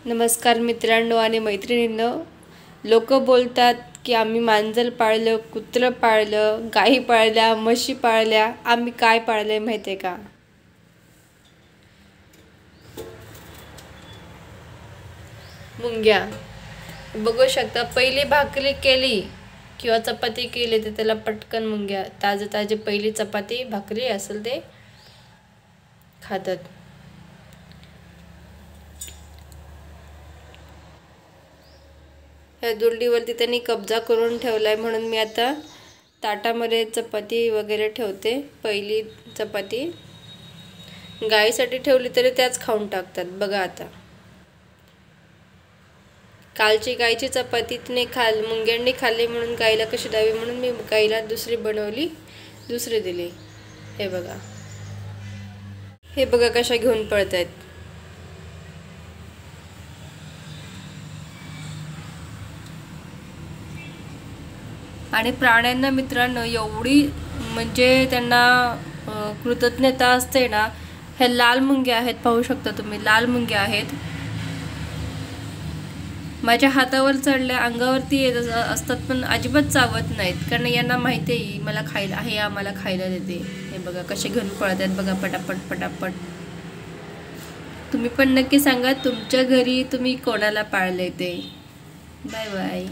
नमस्कार मित्रांनो आणि मैत्रिणींनो. लोक बोलतात की आम्ही मांजर पाळलं, कुत्रं पाळलं, गाई पाळल्या, म्हशी पाळल्या. आम्ही काय पाळलंय माहिती आहे का? मुंग्या. बघू शकता, पहिली भाकरी केली किंवा चपाती केली तर त्याला पटकन मुंग्या ताजे ताजे पहिली चपाती भाकरी असेल ते खातात. या दुर्डीवरती त्यांनी कब्जा करून ठेवलाय, म्हणून मी आता ताटामध्ये चपाती वगैरे ठेवते. पहिली चपाती गाईसाठी ठेवली तरी त्याच खाऊन टाकतात. बघा आता, कालची गाईची चपाती तिने मुंग्यांनी खाल्ली म्हणून गाईला कशी द्यावी म्हणून मी गाईला दुसरी बनवली, दुसरी दिली. हे बघा, हे बघा कशा घेऊन पळतायत. आणि प्राण्यांना मित्रांनो एवढी म्हणजे त्यांना कृतज्ञता असते ना. हे लाल मुंग्या आहेत, पाहू शकता तुम्ही, लाल मुंग्या आहेत. माझ्या हातावर चढल्या, अंगावरती येत असतात पण अजिबात चावत नाहीत, कारण यांना माहिती आहे मला खायला, हे आम्हाला खायला देते. हे बघा कसे घेऊन पळत आहेत बघा, पटापट पटापट. तुम्ही पण नक्की सांगा तुमच्या घरी तुम्ही कोणाला पाळले ते. Bye bye.